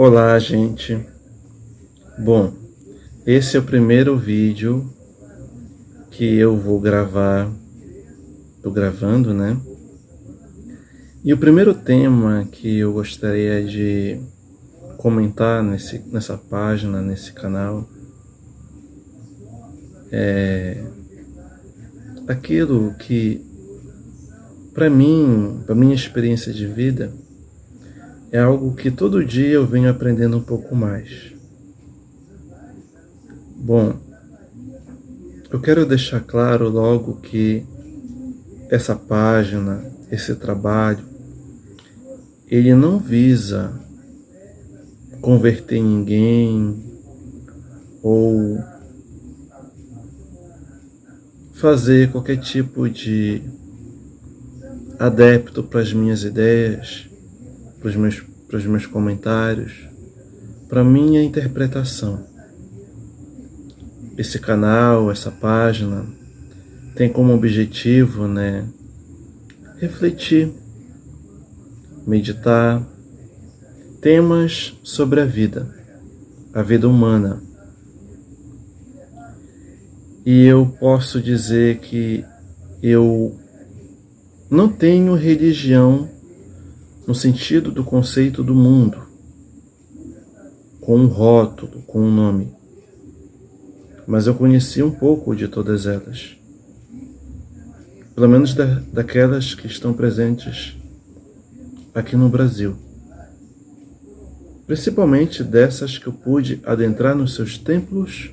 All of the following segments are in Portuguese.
Olá, gente. Bom, esse é o primeiro vídeo que eu vou gravar. Tô gravando, né? E o primeiro tema que eu gostaria de comentar nessa página, nesse canal, é aquilo que, para mim, para minha experiência de vida, é algo que todo dia eu venho aprendendo um pouco mais. Bom, eu quero deixar claro logo que essa página, esse trabalho, ele não visa converter ninguém ou fazer qualquer tipo de adepto para as minhas ideias, para os meus comentários, para minha interpretação. Esse canal, essa página, tem como objetivo, refletir, meditar temas sobre a vida humana. E eu posso dizer que eu não tenho religião no sentido do conceito do mundo, com um rótulo, com um nome. Mas eu conheci um pouco de todas elas. Pelo menos daquelas que estão presentes aqui no Brasil. Principalmente dessas que eu pude adentrar nos seus templos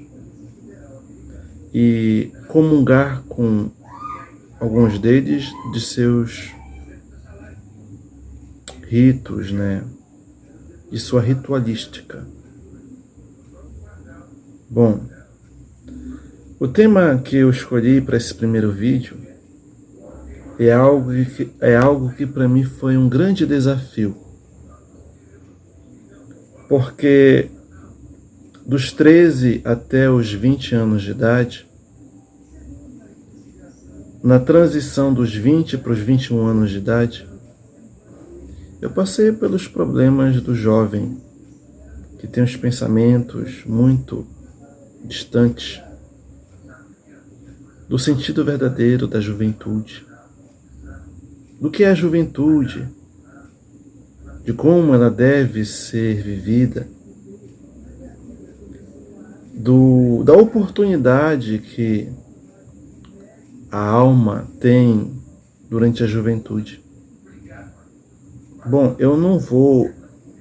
e comungar com alguns deles de seus ritos, de sua ritualística. Bom, o tema que eu escolhi para esse primeiro vídeo é algo que para mim foi um grande desafio. Porque dos 13 até os 20 anos de idade, na transição dos 20 para os 21 anos de idade, eu passei pelos problemas do jovem, que tem os pensamentos muito distantes do sentido verdadeiro da juventude, do que é a juventude, de como ela deve ser vivida, da oportunidade que a alma tem durante a juventude. Bom, eu não vou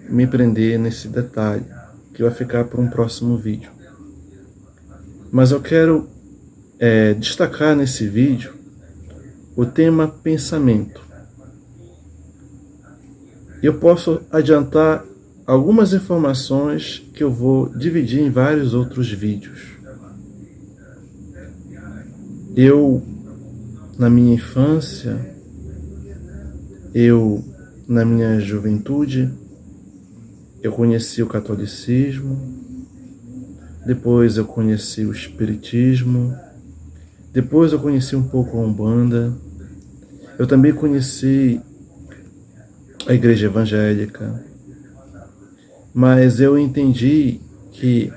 me prender nesse detalhe, que vai ficar para um próximo vídeo. Mas eu quero destacar nesse vídeo o tema pensamento. Eu posso adiantar algumas informações que eu vou dividir em vários outros vídeos. Na minha infância, na minha juventude, eu conheci o catolicismo, depois eu conheci o espiritismo, depois eu conheci um pouco a Umbanda, eu também conheci a igreja evangélica, mas eu entendi que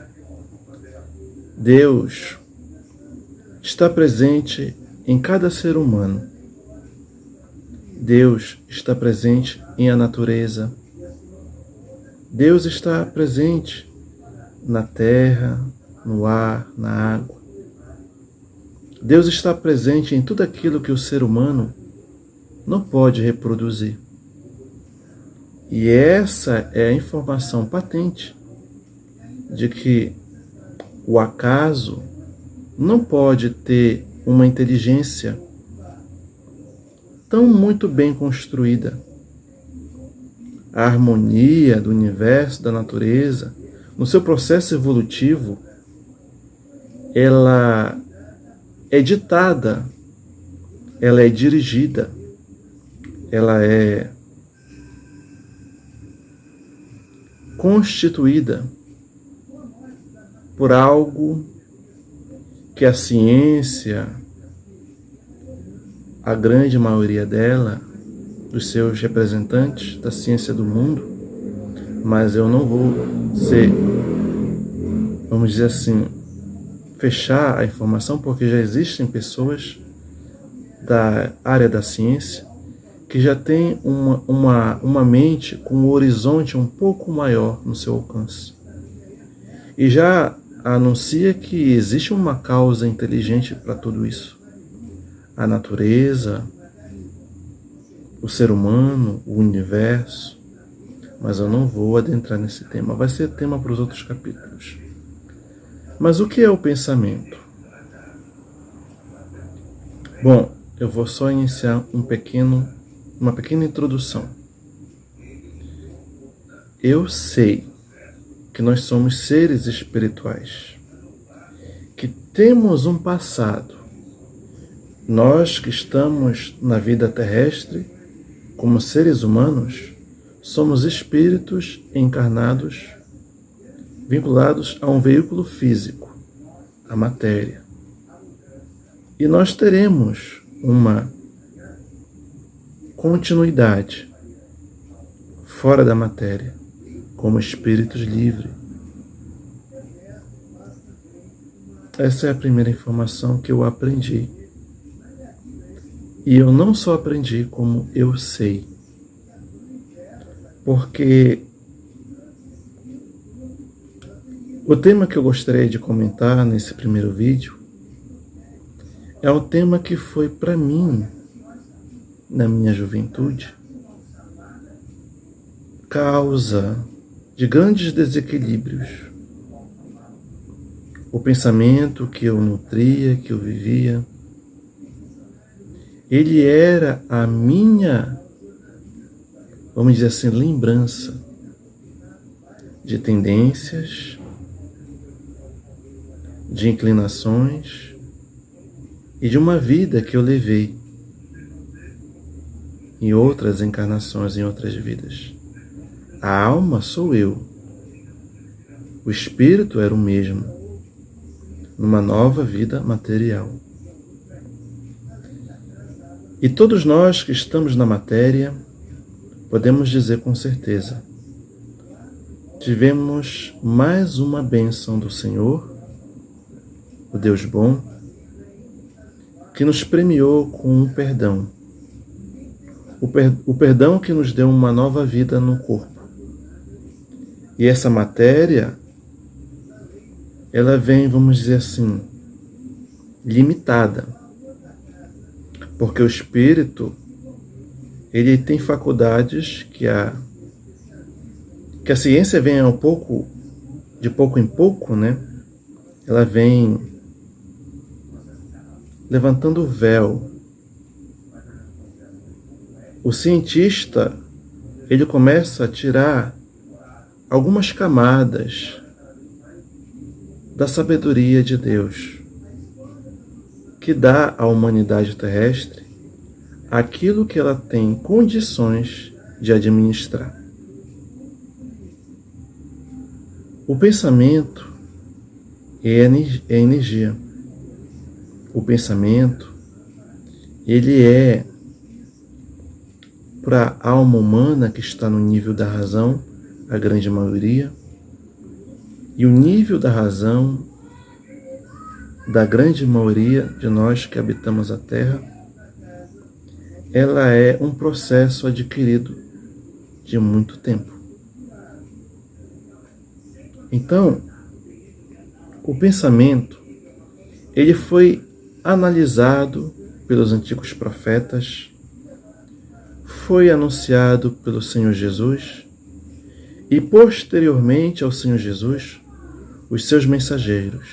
Deus está presente em cada ser humano. Deus está presente em a natureza. Deus está presente na terra, no ar, na água. Deus está presente em tudo aquilo que o ser humano não pode reproduzir. E essa é a informação patente de que o acaso não pode ter uma inteligência tão muito bem construída. A harmonia do universo, da natureza, no seu processo evolutivo, ela é ditada, ela é dirigida, ela é constituída por algo que a ciência, a grande maioria dela, dos seus representantes da ciência do mundo, mas eu não vou ser, vamos dizer assim, fechar a informação, porque já existem pessoas da área da ciência que já têm uma mente com um horizonte um pouco maior no seu alcance. E já anuncia que existe uma causa inteligente para tudo isso. A natureza, o ser humano, o universo. Mas eu não vou adentrar nesse tema. Vai ser tema para os outros capítulos. Mas o que é o pensamento? Bom, eu vou só iniciar uma pequena introdução. Eu sei que nós somos seres espirituais, que temos um passado. Nós que estamos na vida terrestre, como seres humanos, somos espíritos encarnados, vinculados a um veículo físico, a matéria. E nós teremos uma continuidade fora da matéria, como espíritos livres. Essa é a primeira informação que eu aprendi. E eu não só aprendi, como eu sei. Porque o tema que eu gostaria de comentar nesse primeiro vídeo é um tema que foi para mim, na minha juventude, causa de grandes desequilíbrios. O pensamento que eu nutria, que eu vivia, ele era a minha, vamos dizer assim, lembrança de tendências, de inclinações e de uma vida que eu levei em outras encarnações, em outras vidas. A alma sou eu. O espírito era o mesmo, numa nova vida material. E todos nós que estamos na matéria, podemos dizer com certeza, tivemos mais uma bênção do Senhor, o Deus bom, que nos premiou com um perdão. O perdão que nos deu uma nova vida no corpo. E essa matéria, ela vem, vamos dizer assim, limitada. Porque o espírito, ele tem faculdades que a ciência vem de pouco em pouco, né? Ela vem levantando o véu. O cientista, ele começa a tirar algumas camadas da sabedoria de Deus, que dá à humanidade terrestre aquilo que ela tem condições de administrar. O pensamento é energia. O pensamento, ele é, para a alma humana que está no nível da razão, a grande maioria, e o nível da razão da grande maioria de nós que habitamos a Terra, ela é um processo adquirido de muito tempo. Então, o pensamento, ele foi analisado pelos antigos profetas, foi anunciado pelo Senhor Jesus e, posteriormente ao Senhor Jesus, os seus mensageiros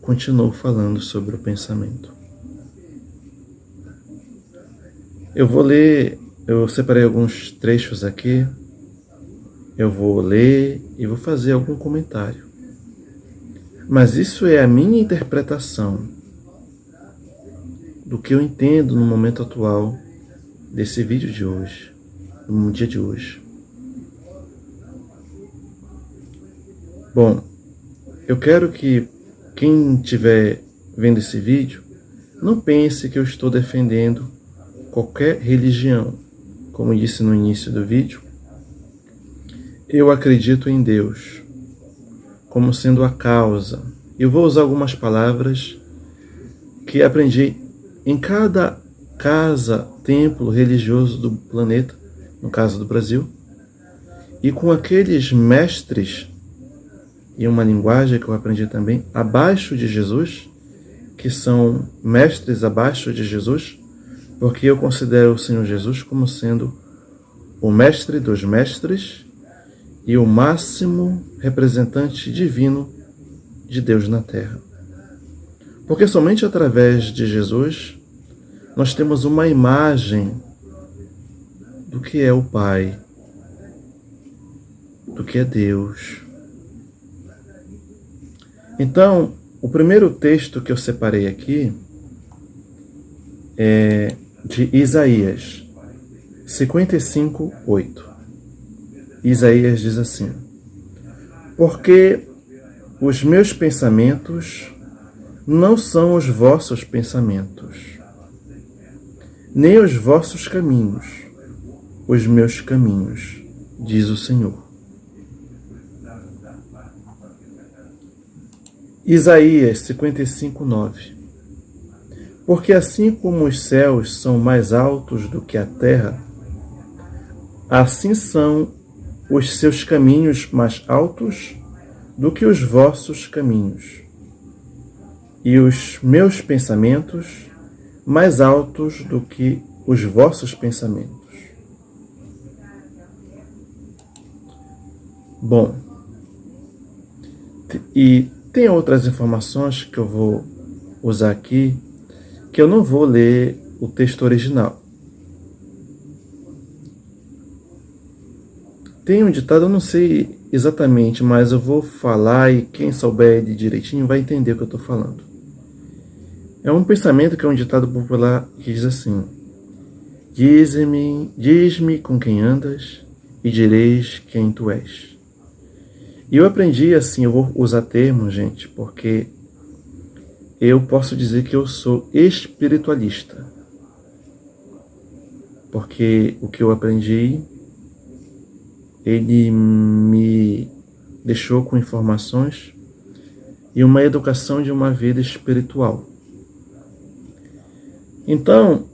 continuou falando sobre o pensamento. Eu separei alguns trechos aqui, eu vou ler e vou fazer algum comentário. Mas isso é a minha interpretação do que eu entendo no momento atual desse vídeo de hoje, no dia de hoje. Bom, eu quero que quem estiver vendo esse vídeo não pense que eu estou defendendo qualquer religião. Como disse no início do vídeo, Eu acredito em Deus como sendo a causa. Eu vou usar algumas palavras que aprendi em cada casa, templo religioso do planeta, no caso do Brasil, e com aqueles mestres, e uma linguagem que eu aprendi também, abaixo de Jesus, que são mestres abaixo de Jesus, porque eu considero o Senhor Jesus como sendo o mestre dos mestres e o máximo representante divino de Deus na Terra. Porque somente através de Jesus nós temos uma imagem do que é o Pai, do que é Deus. Então, o primeiro texto que eu separei aqui é de Isaías 55:8. Isaías diz assim: porque os meus pensamentos não são os vossos pensamentos, nem os vossos caminhos, os meus caminhos, diz o Senhor. Isaías 55:9. Porque assim como os céus são mais altos do que a terra, assim são os seus caminhos mais altos do que os vossos caminhos, e os meus pensamentos mais altos do que os vossos pensamentos. Bom, e tem outras informações que eu vou usar aqui, que eu não vou ler o texto original. Tem um ditado, eu não sei exatamente, mas eu vou falar e quem souber ele direitinho vai entender o que eu estou falando. É um pensamento que é um ditado popular que diz assim: diz-me com quem andas e direis quem tu és. E eu aprendi assim, eu vou usar termos, gente, porque eu posso dizer que eu sou espiritualista. Porque o que eu aprendi, ele me deixou com informações e uma educação de uma vida espiritual. Então,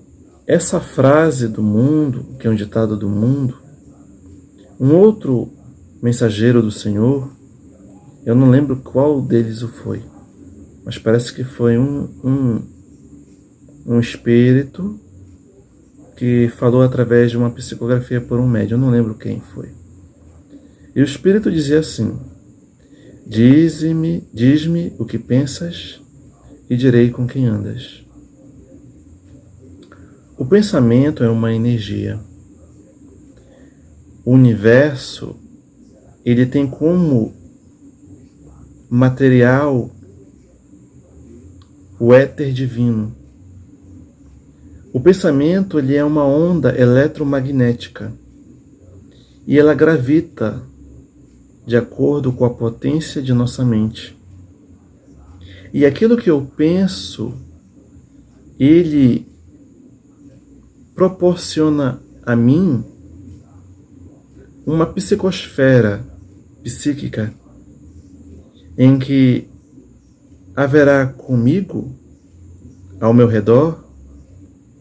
essa frase do mundo, que é um ditado do mundo, um outro mensageiro do Senhor, eu não lembro qual deles o foi, mas parece que foi um espírito que falou através de uma psicografia por um médium, eu não lembro quem foi. E o espírito dizia assim: diz-me o que pensas e direi com quem andas. O pensamento é uma energia. O universo, ele tem como material o éter divino. O pensamento, ele é uma onda eletromagnética e ela gravita de acordo com a potência de nossa mente. E aquilo que eu penso, ele proporciona a mim uma psicosfera psíquica em que haverá comigo, ao meu redor,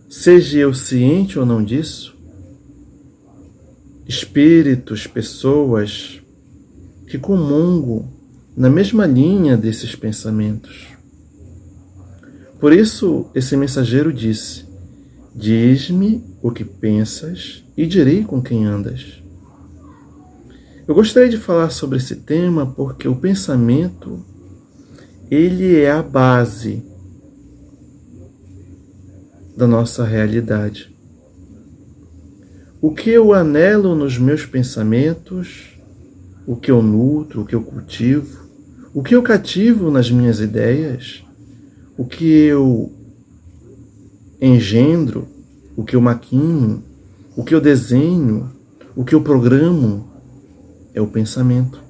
seja eu ciente ou não disso, espíritos, pessoas que comungam na mesma linha desses pensamentos. Por isso, esse mensageiro disse: diz-me o que pensas e direi com quem andas. Eu gostaria de falar sobre esse tema porque o pensamento, ele é a base da nossa realidade. O que eu anelo nos meus pensamentos, o que eu nutro, o que eu cultivo, o que eu cativo nas minhas ideias, o que eu engendro, o que eu maquino, o que eu desenho, o que eu programo, é o pensamento.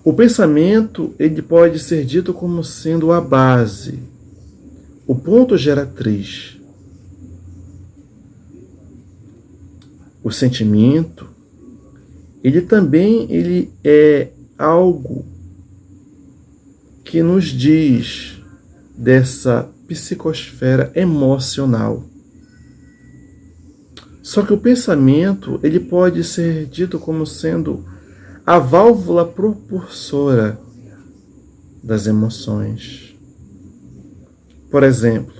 O pensamento, ele pode ser dito como sendo a base, o ponto geratriz. O sentimento, ele é algo que nos diz dessa psicosfera emocional. Só que o pensamento, ele pode ser dito como sendo a válvula propulsora das emoções. Por exemplo,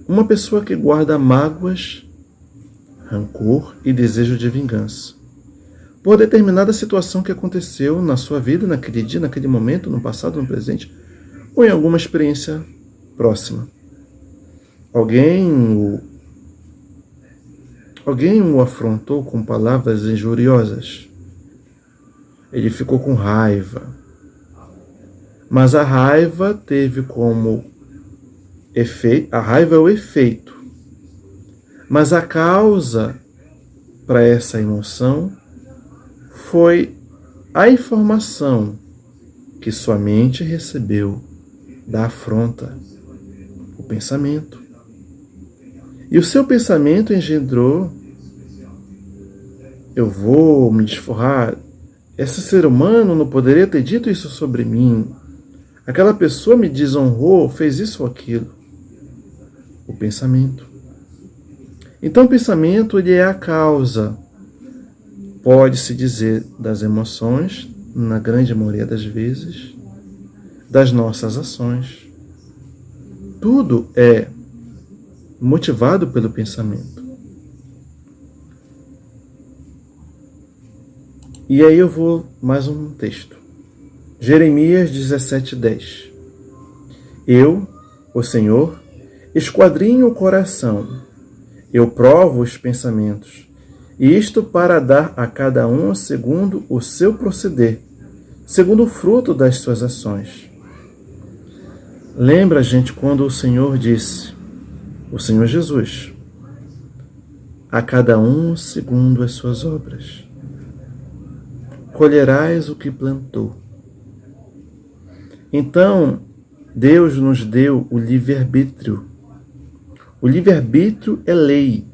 uma pessoa que guarda mágoas, rancor e desejo de vingança por determinada situação que aconteceu na sua vida, naquele dia, naquele momento, no passado, no presente, ou em alguma experiência próxima. Alguém o afrontou com palavras injuriosas. Ele ficou com raiva. Mas a raiva teve como efeito, a raiva é o efeito. Mas a causa para essa emoção foi a informação que sua mente recebeu da afronta, o pensamento. E o seu pensamento engendrou: eu vou me desforrar, esse ser humano não poderia ter dito isso sobre mim, aquela pessoa me desonrou, fez isso ou aquilo. O pensamento. Então o pensamento, ele é a causa, pode-se dizer, das emoções, na grande maioria das vezes, das nossas ações. Tudo é motivado pelo pensamento. E aí eu vou mais um texto. Jeremias 17:10. Eu, o Senhor, esquadrinho o coração, eu provo os pensamentos, e isto para dar a cada um segundo o seu proceder, segundo o fruto das suas ações. Lembra, gente, quando o Senhor disse, o Senhor Jesus, a cada um segundo as suas obras. Colherás o que plantou. Então, Deus nos deu o livre-arbítrio. O livre-arbítrio é lei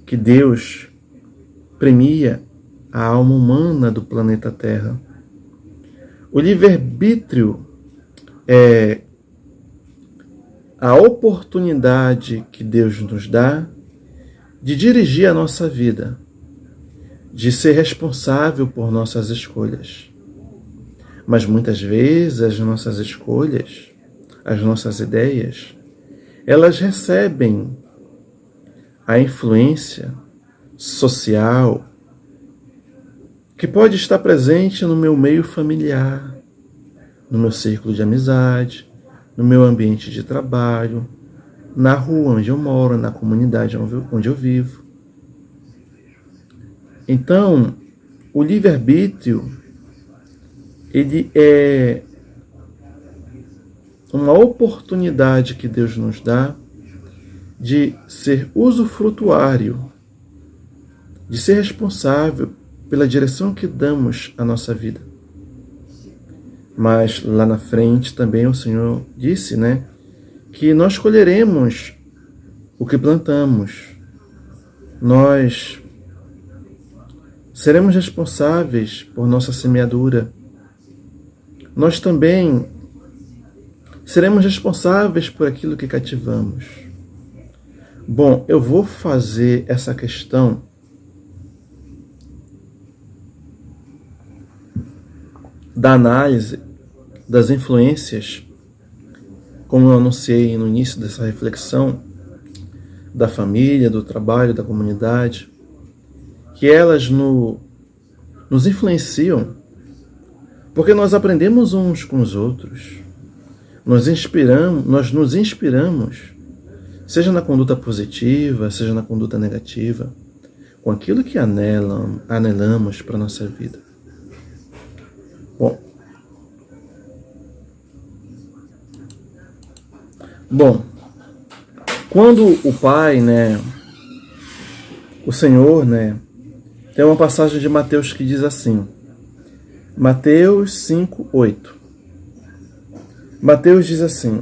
que Deus premia a alma humana do planeta Terra. O livre-arbítrio é a oportunidade que Deus nos dá de dirigir a nossa vida, de ser responsável por nossas escolhas. Mas muitas vezes as nossas escolhas, as nossas ideias, elas recebem a influência social que pode estar presente no meu meio familiar, no meu círculo de amizade, no meu ambiente de trabalho, na rua onde eu moro, na comunidade onde eu vivo. Então, o livre-arbítrio, ele é uma oportunidade que Deus nos dá de ser usufrutuário, de ser responsável pela direção que damos à nossa vida. Mas lá na frente também o Senhor disse, que nós colheremos o que plantamos. Nós seremos responsáveis por nossa semeadura. Nós também seremos responsáveis por aquilo que cativamos. Bom, eu vou fazer essa questão da análise das influências, como eu anunciei no início dessa reflexão, da família, do trabalho, da comunidade, que elas nos influenciam, porque nós aprendemos uns com os outros, nós nos inspiramos, seja na conduta positiva, seja na conduta negativa, com aquilo que anelamos para a nossa vida. Bom, quando o Pai, o Senhor, tem uma passagem de Mateus que diz assim, Mateus 5:8. Mateus diz assim,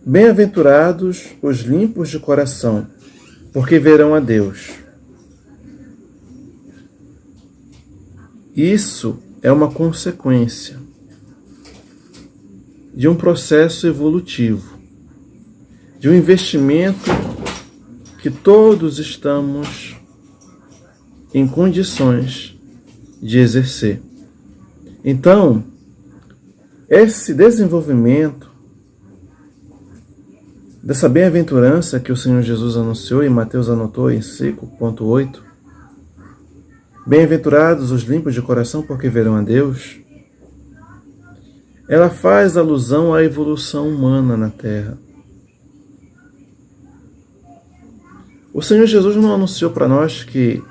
bem-aventurados os limpos de coração, porque verão a Deus. Isso é uma consequência de um processo evolutivo, de um investimento que todos estamos em condições de exercer. Então, esse desenvolvimento dessa bem-aventurança que o Senhor Jesus anunciou e Mateus anotou em 5.8, bem-aventurados os limpos de coração, porque verão a Deus, ela faz alusão à evolução humana na Terra. O Senhor Jesus não anunciou para nós que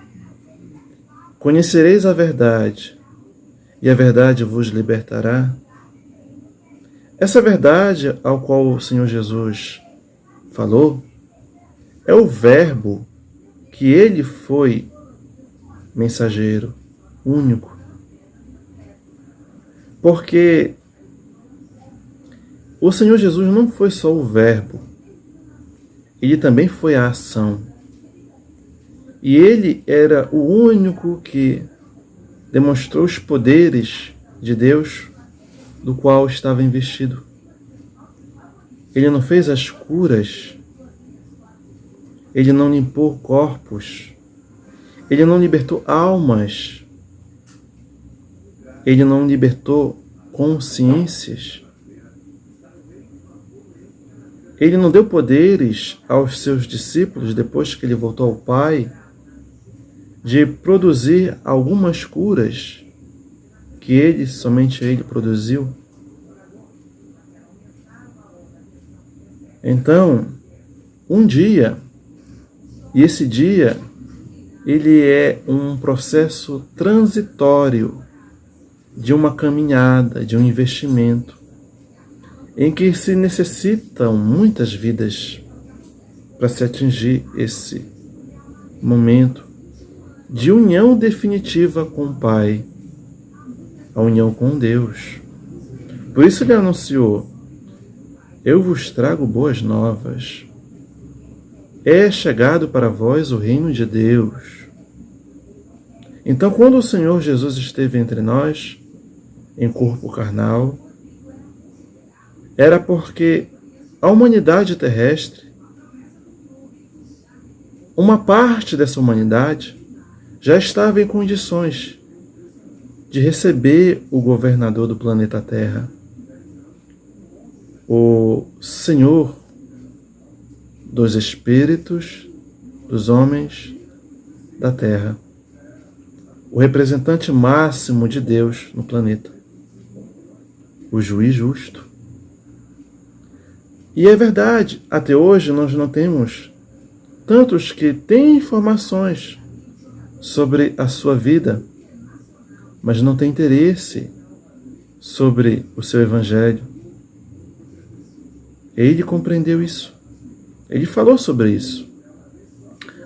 conhecereis a verdade e a verdade vos libertará? Essa verdade ao qual o Senhor Jesus falou é o verbo que ele foi mensageiro, único. Porque o Senhor Jesus não foi só o verbo, ele também foi a ação. E ele era o único que demonstrou os poderes de Deus do qual estava investido. Ele não fez as curas, ele não limpou corpos, ele não libertou almas, ele não libertou consciências, ele não deu poderes aos seus discípulos depois que ele voltou ao Pai de produzir algumas curas que ele, somente ele produziu. Então, um dia, e esse dia, ele é um processo transitório de uma caminhada, de um investimento, em que se necessitam muitas vidas para se atingir esse momento de união definitiva com o Pai, a união com Deus. Por isso ele anunciou: eu vos trago boas novas. É chegado para vós o reino de Deus. Então, quando o Senhor Jesus esteve entre nós, em corpo carnal, era porque a humanidade terrestre, uma parte dessa humanidade, já estava em condições de receber o governador do planeta Terra, o Senhor dos espíritos, dos homens da Terra, o representante máximo de Deus no planeta, o juiz justo. E é verdade, até hoje nós não temos tantos que têm informações sobre a sua vida, mas não têm interesse sobre o seu evangelho. Ele compreendeu isso. Ele falou sobre isso.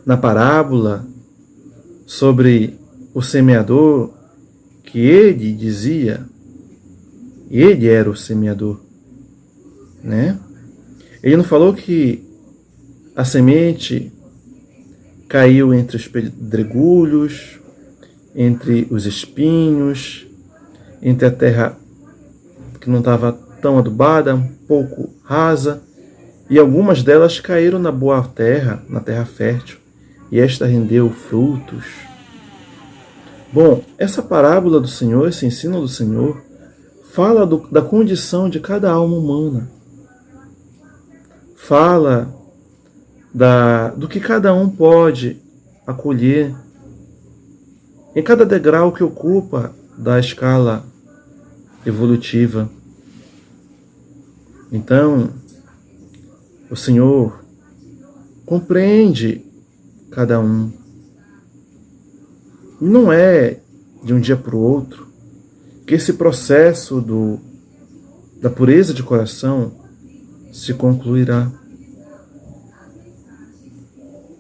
Na parábola sobre o semeador, que ele dizia, ele era o semeador, né? Ele não falou que a semente caiu entre os pedregulhos, entre os espinhos, entre a terra que não estava tão adubada, um pouco rasa, e algumas delas caíram na boa terra, na terra fértil, e esta rendeu frutos. Bom, essa parábola do Senhor, esse ensino do Senhor, fala da condição de cada alma humana. Fala do que cada um pode acolher em cada degrau que ocupa da escala evolutiva. Então, o Senhor compreende cada um. E não é de um dia para o outro que esse processo da pureza de coração se concluirá.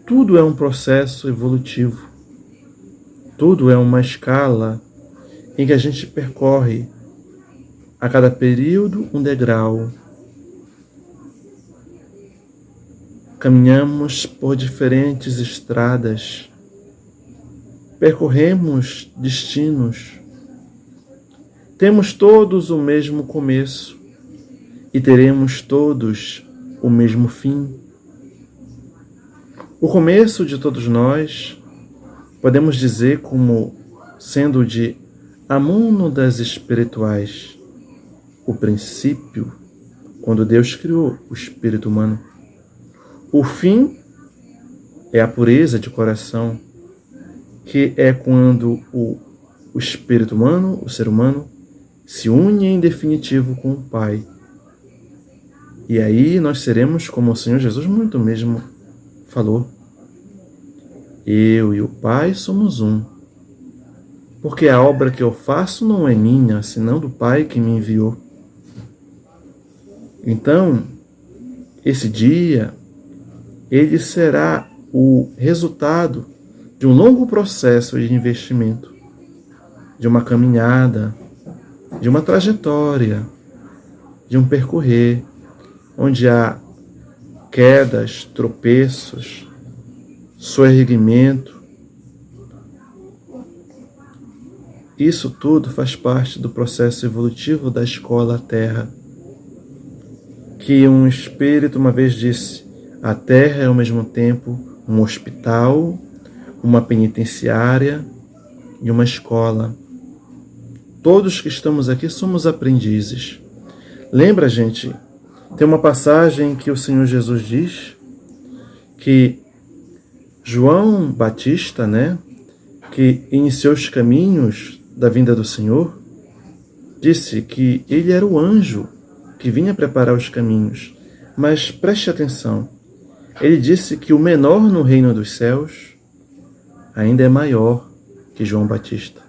Tudo é um processo evolutivo. Tudo é uma escala em que a gente percorre a cada período um degrau. Caminhamos por diferentes estradas. Percorremos destinos temos todos o mesmo começo e teremos todos o mesmo fim. O começo de todos nós, podemos dizer como sendo de amônodas espirituais, o princípio, quando Deus criou o espírito humano. O fim é a pureza de coração, que é quando o espírito humano, o ser humano, se une em definitivo com o Pai. E aí nós seremos, como o Senhor Jesus muito mesmo falou, eu e o Pai somos um. Porque a obra que eu faço não é minha, senão do Pai que me enviou. Então, esse dia, ele será o resultado de um longo processo de investimento, de uma caminhada, de uma trajetória, de um percorrer, onde há quedas, tropeços, soerguimento. Isso tudo faz parte do processo evolutivo da escola Terra, que um espírito uma vez disse: a Terra é ao mesmo tempo um hospital, uma penitenciária e uma escola. Todos que estamos aqui somos aprendizes. Lembra, gente, tem uma passagem que o Senhor Jesus diz que João Batista, que iniciou os caminhos da vinda do Senhor, disse que ele era o anjo que vinha preparar os caminhos. Mas preste atenção, ele disse que o menor no reino dos céus ainda é maior que João Batista.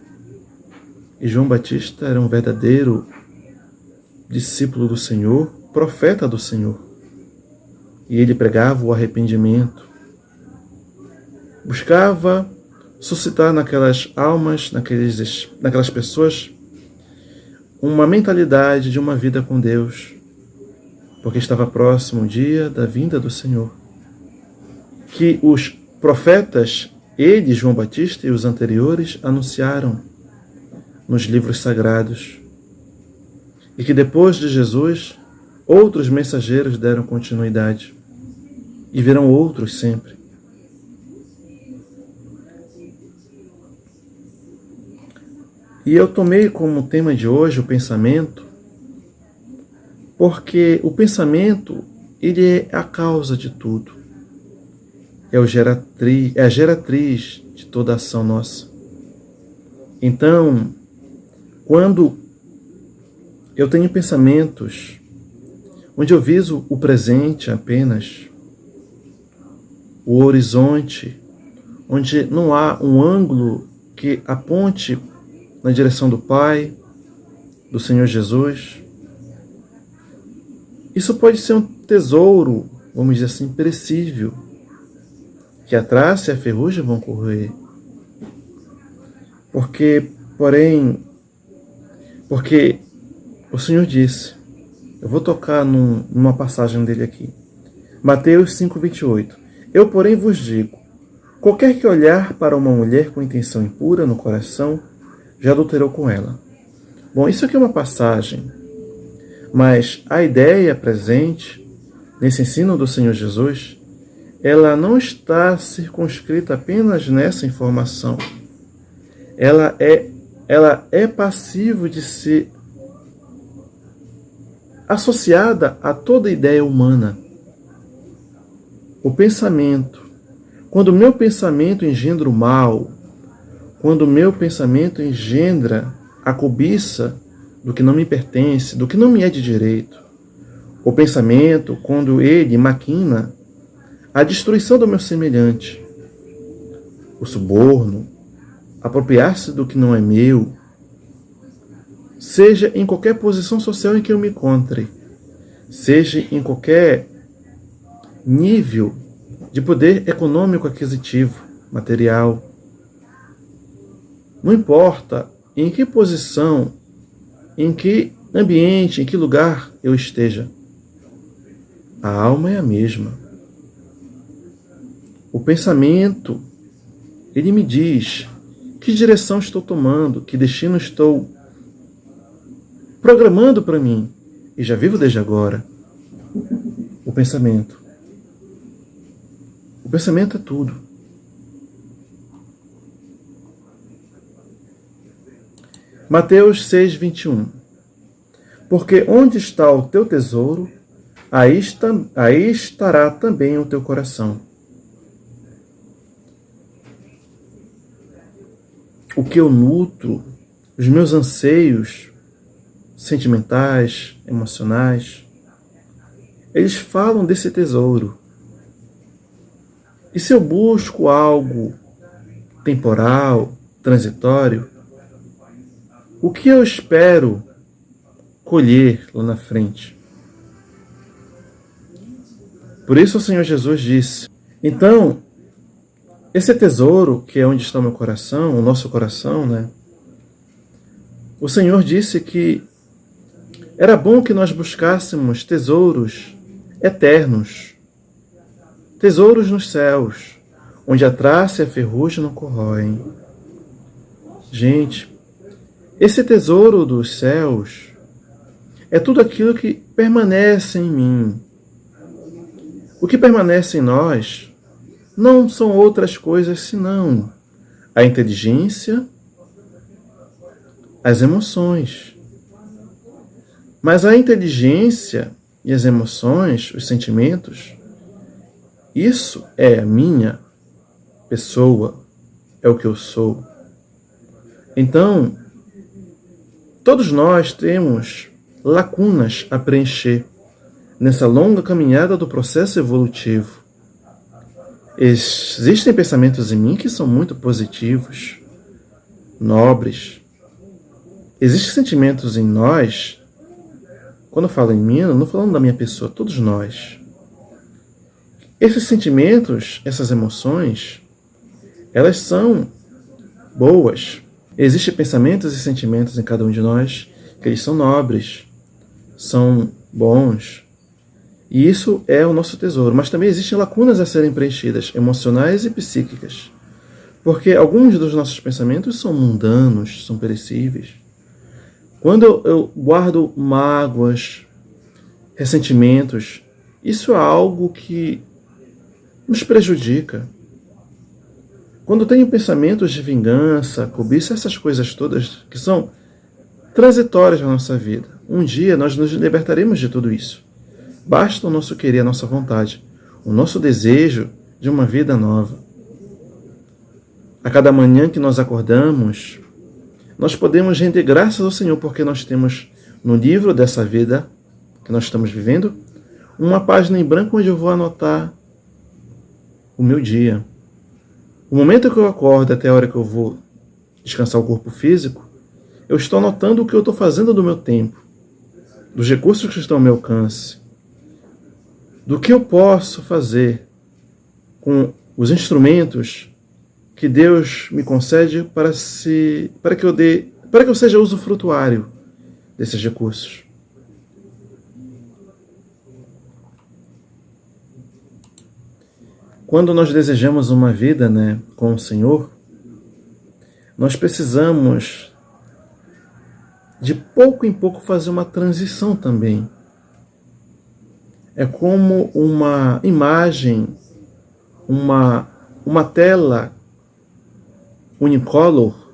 E João Batista era um verdadeiro discípulo do Senhor, profeta do Senhor. E ele pregava o arrependimento, buscava suscitar naquelas almas, naquelas pessoas, uma mentalidade de uma vida com Deus, porque estava próximo o dia da vinda do Senhor. Que os profetas, ele, João Batista e os anteriores, anunciaram nos livros sagrados. E que depois de Jesus, outros mensageiros deram continuidade. E virão outros sempre. E eu tomei como tema de hoje o pensamento, porque o pensamento, ele é a causa de tudo. É a geratriz de toda a ação nossa. Então, quando eu tenho pensamentos onde eu viso o presente apenas, o horizonte, onde não há um ângulo que aponte na direção do Pai, do Senhor Jesus, isso pode ser um tesouro, vamos dizer assim, perecível, que a traça e a ferrugem vão corroer. Porque o Senhor disse, eu vou tocar numa passagem dele aqui, Mateus 5,28, eu, porém, vos digo, qualquer que olhar para uma mulher com intenção impura no coração, já adulterou com ela. Bom, isso aqui é uma passagem, mas a ideia presente nesse ensino do Senhor Jesus, ela não está circunscrita apenas nessa informação. Ela é passiva de ser associada a toda ideia humana. O pensamento. Quando o meu pensamento engendra o mal, quando o meu pensamento engendra a cobiça do que não me pertence, do que não me é de direito, o pensamento, quando ele maquina a destruição do meu semelhante, o suborno, apropriar-se do que não é meu, seja em qualquer posição social em que eu me encontre, seja em qualquer nível de poder econômico aquisitivo, material, não importa em que posição, em que ambiente, em que lugar eu esteja, a alma é a mesma. O pensamento, ele me diz que direção estou tomando, que destino estou programando para mim, e já vivo desde agora, o pensamento. O pensamento é tudo. Mateus 6, 21. Porque onde está o teu tesouro, aí estará também o teu coração. O que eu nutro, os meus anseios sentimentais, emocionais, eles falam desse tesouro. E se eu busco algo temporal, transitório, o que eu espero colher lá na frente? Por isso o Senhor Jesus disse, então, esse tesouro, que é onde está o meu coração, o nosso coração, né? O Senhor disse que era bom que nós buscássemos tesouros eternos, tesouros nos céus, onde a traça e a ferrugem não corroem. Gente, esse tesouro dos céus é tudo aquilo que permanece em mim. O que permanece em nós não são outras coisas senão a inteligência, as emoções. Mas a inteligência e as emoções, os sentimentos, isso é a minha pessoa, é o que eu sou. Então, todos nós temos lacunas a preencher nessa longa caminhada do processo evolutivo. Existem pensamentos em mim que são muito positivos, nobres. Existem sentimentos em nós, quando eu falo em mim, eu não estou falando da minha pessoa, todos nós. Esses sentimentos, essas emoções, elas são boas. Existem pensamentos e sentimentos em cada um de nós que eles são nobres, são bons. E isso é o nosso tesouro. Mas também existem lacunas a serem preenchidas, emocionais e psíquicas. Porque alguns dos nossos pensamentos são mundanos, são perecíveis. Quando eu guardo mágoas, ressentimentos, isso é algo que nos prejudica. Quando eu tenho pensamentos de vingança, cobiça, essas coisas todas que são transitórias na nossa vida, um dia nós nos libertaremos de tudo isso. Basta o nosso querer, a nossa vontade, o nosso desejo de uma vida nova. A cada manhã que nós acordamos, nós podemos render graças ao Senhor, porque nós temos no livro dessa vida que nós estamos vivendo, uma página em branco onde eu vou anotar o meu dia. O momento que eu acordo até a hora que eu vou descansar o corpo físico, eu estou anotando o que eu estou fazendo do meu tempo, dos recursos que estão ao meu alcance, do que eu posso fazer com os instrumentos que Deus me concede para que eu seja usufrutuário desses recursos. Quando nós desejamos uma vida, com o Senhor, nós precisamos de pouco em pouco fazer uma transição também. É como uma imagem, uma tela unicolor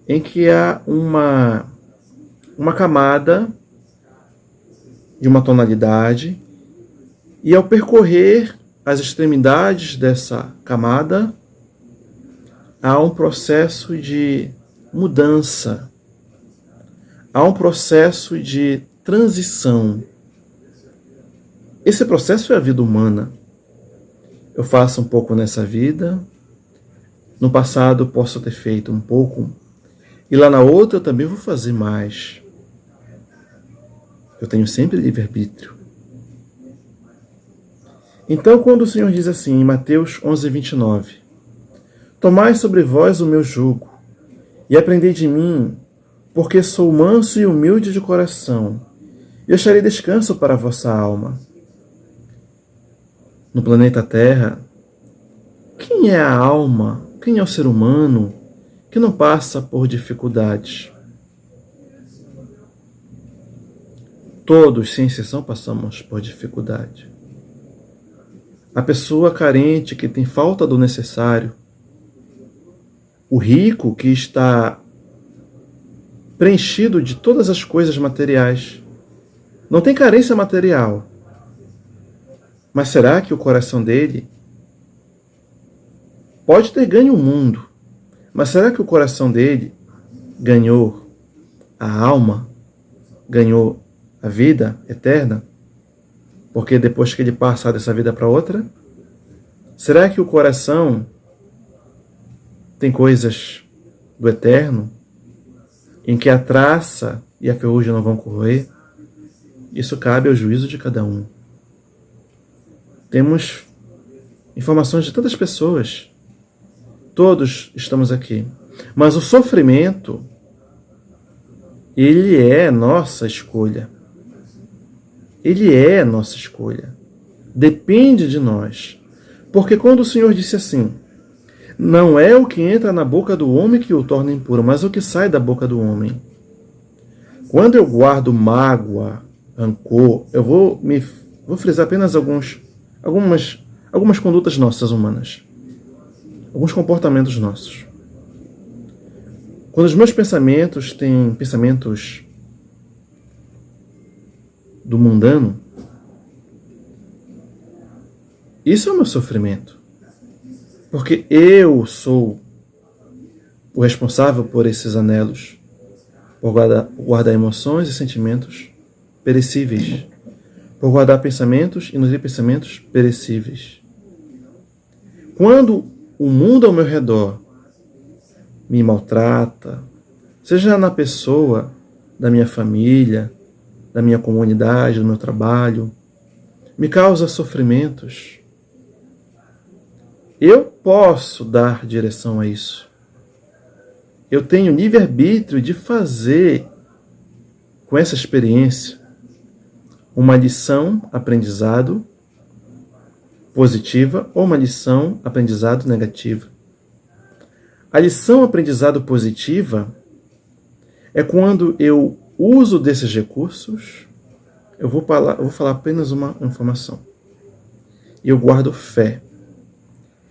em que há uma camada de uma tonalidade e ao percorrer as extremidades dessa camada há um processo de mudança, há um processo de transição. Esse processo é a vida humana. Eu faço um pouco nessa vida, no passado posso ter feito um pouco, e lá na outra eu também vou fazer mais. Eu tenho sempre livre-arbítrio. Então, quando o Senhor diz assim, em Mateus 11, 29, tomai sobre vós o meu jugo, e aprendei de mim, porque sou manso e humilde de coração, e acharei descanso para a vossa alma. No planeta Terra, quem é a alma, quem é o ser humano que não passa por dificuldades? Todos, sem exceção, passamos por dificuldade. A pessoa carente que tem falta do necessário, o rico que está preenchido de todas as coisas materiais, não tem carência material. Mas será que o coração dele pode ter ganho o mundo, mas será que o coração dele ganhou a alma, ganhou a vida eterna? Porque depois que ele passar dessa vida para outra, será que o coração tem coisas do eterno, em que a traça e a ferrugem não vão corroer? Isso cabe ao juízo de cada um. Temos informações de tantas pessoas. Todos estamos aqui. Mas o sofrimento, ele é nossa escolha. Ele é nossa escolha. Depende de nós. Porque quando o Senhor disse assim, não é o que entra na boca do homem que o torna impuro, mas o que sai da boca do homem. Quando eu guardo mágoa, rancor, eu vou frisar apenas algumas condutas nossas humanas. Alguns comportamentos nossos. Quando os meus pensamentos têm pensamentos do mundano, isso é o meu sofrimento. Porque eu sou o responsável por esses anelos, por guardar emoções e sentimentos perecíveis, por guardar pensamentos e nutrir pensamentos perecíveis. Quando o mundo ao meu redor me maltrata, seja na pessoa da minha família, da minha comunidade, do meu trabalho, me causa sofrimentos, eu posso dar direção a isso. Eu tenho livre-arbítrio de fazer com essa experiência uma lição, aprendizado positiva ou uma lição, aprendizado negativa. A lição, aprendizado positiva é quando eu uso desses recursos, eu vou falar apenas uma informação. E eu guardo fé.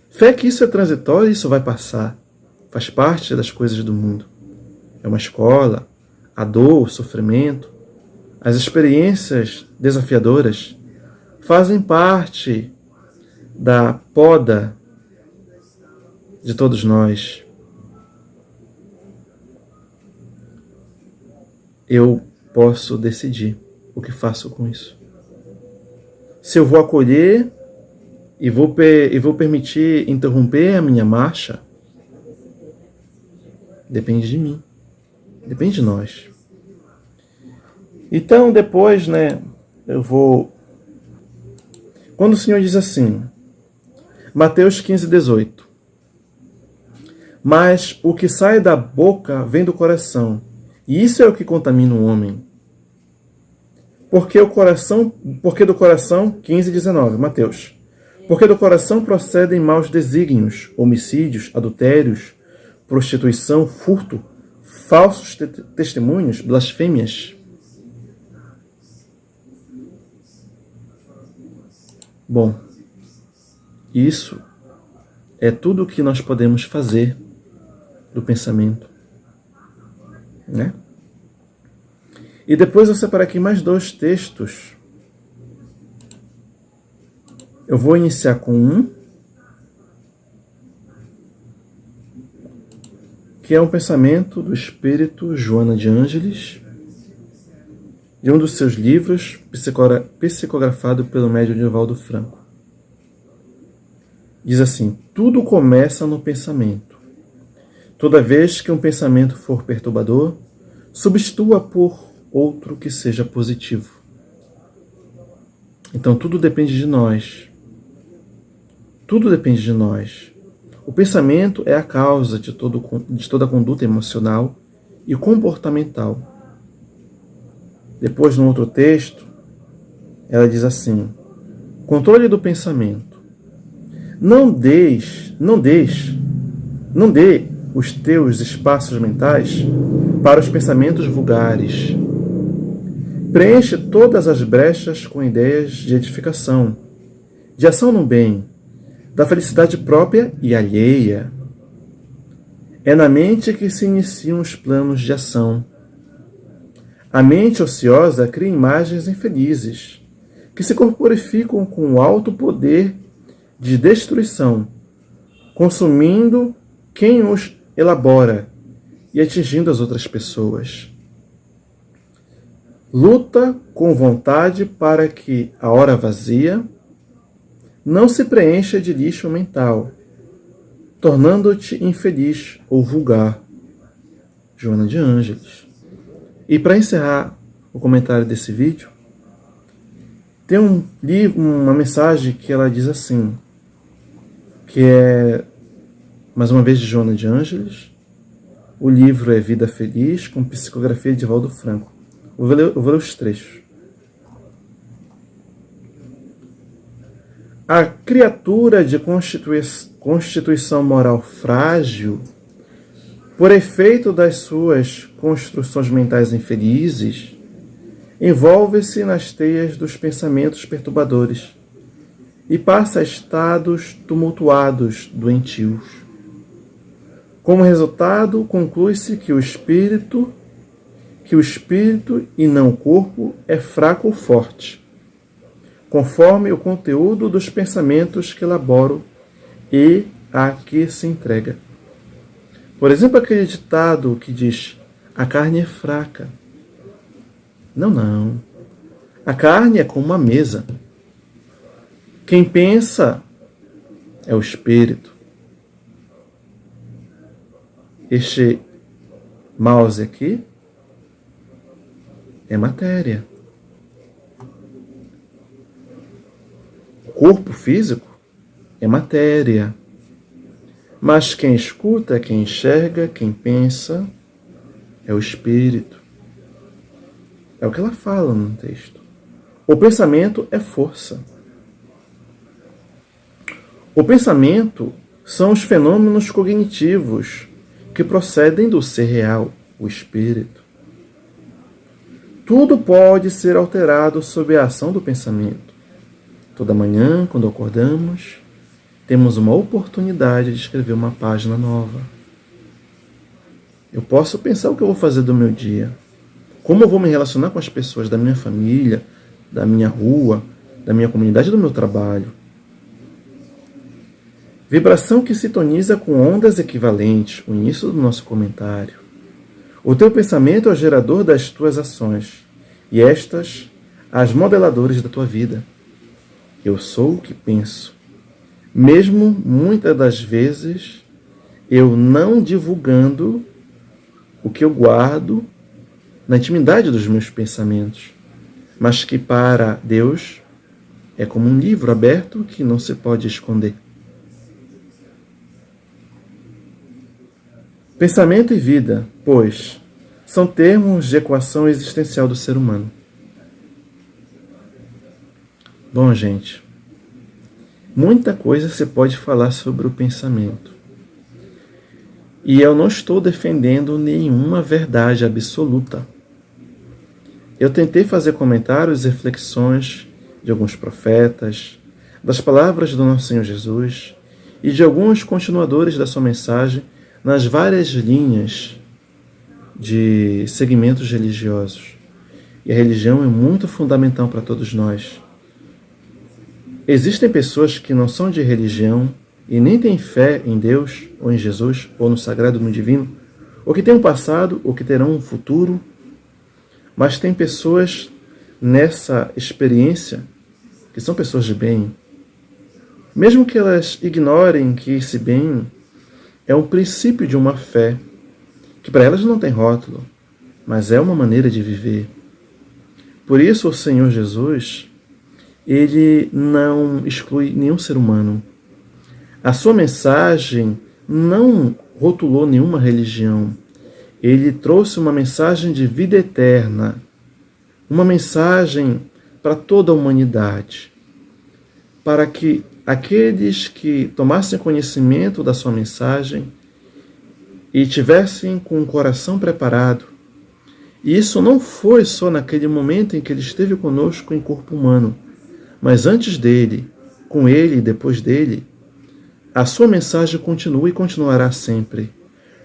Fé que isso é transitório e isso vai passar. Faz parte das coisas do mundo. É uma escola, a dor, o sofrimento, as experiências desafiadoras fazem parte da poda de todos nós. Eu posso decidir o que faço com isso. Se eu vou acolher e vou permitir interromper a minha marcha, depende de mim, depende de nós. Então depois, quando o Senhor diz assim, Mateus 15:18, mas o que sai da boca vem do coração, e isso é o que contamina o homem. Porque do coração, 15:19, Mateus, porque do coração procedem maus desígnios, homicídios, adultérios, prostituição, furto, falsos testemunhos, blasfêmias. Bom, isso é tudo o que nós podemos fazer do pensamento, né? E depois eu separei aqui mais 2 textos. Eu vou iniciar com um, que é um pensamento do espírito Joana de Ângeles, de um dos seus livros, psicografado pelo médium Divaldo Franco. Diz assim, tudo começa no pensamento. Toda vez que um pensamento for perturbador, substitua por outro que seja positivo. Então tudo depende de nós. Tudo depende de nós. O pensamento é a causa de toda a conduta emocional e comportamental. Depois, no outro texto, ela diz assim, controle do pensamento. Não dê os teus espaços mentais para os pensamentos vulgares. Preenche todas as brechas com ideias de edificação, de ação no bem, da felicidade própria e alheia. É na mente que se iniciam os planos de ação. A mente ociosa cria imagens infelizes, que se corporificam com o alto poder de destruição, consumindo quem os elabora e atingindo as outras pessoas. Luta com vontade para que a hora vazia não se preencha de lixo mental, tornando-te infeliz ou vulgar. Joana de Ângeles. E para encerrar o comentário desse vídeo, tem uma mensagem que ela diz assim, que é, mais uma vez, de Joana de Ângeles. O livro é Vida Feliz, com psicografia de Valdo Franco. Eu vou ler os trechos. A criatura de constituição moral frágil, por efeito das suas construções mentais infelizes, envolve-se nas teias dos pensamentos perturbadores e passa a estados tumultuados, doentios. Como resultado, conclui-se que o espírito e não o corpo é fraco ou forte, conforme o conteúdo dos pensamentos que elaboro e a que se entrega. Por exemplo, aquele ditado que diz: a carne é fraca. Não. A carne é como uma mesa. Quem pensa é o espírito. Este mouse aqui é matéria. O corpo físico é matéria. Mas quem escuta, quem enxerga, quem pensa é o espírito. É o que ela fala no texto. O pensamento é força. O pensamento são os fenômenos cognitivos que procedem do ser real, o espírito. Tudo pode ser alterado sob a ação do pensamento. Toda manhã, quando acordamos, temos uma oportunidade de escrever uma página nova. Eu posso pensar o que eu vou fazer do meu dia, como eu vou me relacionar com as pessoas da minha família, da minha rua, da minha comunidade, do meu trabalho. Vibração que sintoniza com ondas equivalentes, o início do nosso comentário. O teu pensamento é o gerador das tuas ações, e estas, as modeladoras da tua vida. Eu sou o que penso. Mesmo, muitas das vezes, eu não divulgando o que eu guardo na intimidade dos meus pensamentos, mas que para Deus é como um livro aberto que não se pode esconder. Pensamento e vida, pois, são termos de equação existencial do ser humano. Bom, gente, muita coisa se pode falar sobre o pensamento. E eu não estou defendendo nenhuma verdade absoluta. Eu tentei fazer comentários e reflexões de alguns profetas, das palavras do nosso Senhor Jesus e de alguns continuadores da sua mensagem nas várias linhas de segmentos religiosos. E a religião é muito fundamental para todos nós. Existem pessoas que não são de religião e nem têm fé em Deus, ou em Jesus, ou no sagrado, no divino, ou que têm um passado, ou que terão um futuro. Mas tem pessoas nessa experiência que são pessoas de bem. Mesmo que elas ignorem que esse bem é um princípio de uma fé, que para elas não tem rótulo, mas é uma maneira de viver. Por isso o Senhor Jesus, ele não exclui nenhum ser humano. A sua mensagem não rotulou nenhuma religião. Ele trouxe uma mensagem de vida eterna, uma mensagem para toda a humanidade, para que aqueles que tomassem conhecimento da sua mensagem e tivessem com o coração preparado, E isso não foi só naquele momento em que ele esteve conosco em corpo humano, mas antes dele, com ele e depois dele, a sua mensagem continua e continuará sempre,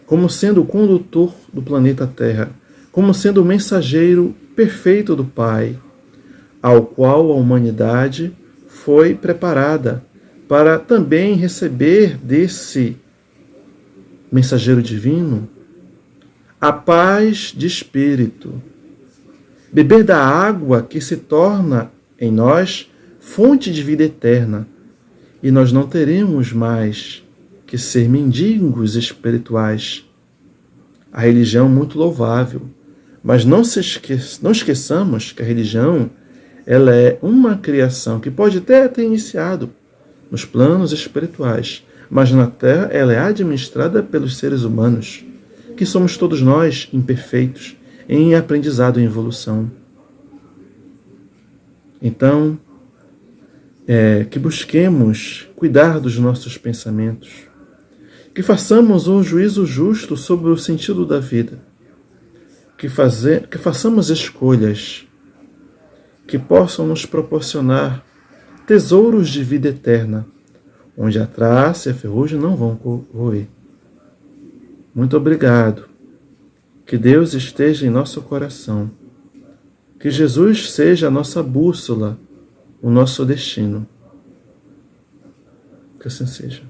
como sendo o condutor do planeta Terra, como sendo o mensageiro perfeito do Pai, ao qual a humanidade foi preparada para também receber desse mensageiro divino a paz de espírito, beber da água que se torna em nós fonte de vida eterna, e nós não teremos mais que ser mendigos espirituais. A religião é muito louvável, mas não esqueçamos que a religião ela é uma criação que pode até ter iniciado nos planos espirituais, mas na Terra ela é administrada pelos seres humanos, que somos todos nós imperfeitos, em aprendizado e evolução. Então, que busquemos cuidar dos nossos pensamentos, que façamos um juízo justo sobre o sentido da vida, que façamos escolhas que possam nos proporcionar tesouros de vida eterna, onde a traça e a ferrugem não vão corroer. Muito obrigado. Que Deus esteja em nosso coração. Que Jesus seja a nossa bússola, o nosso destino. Que assim seja.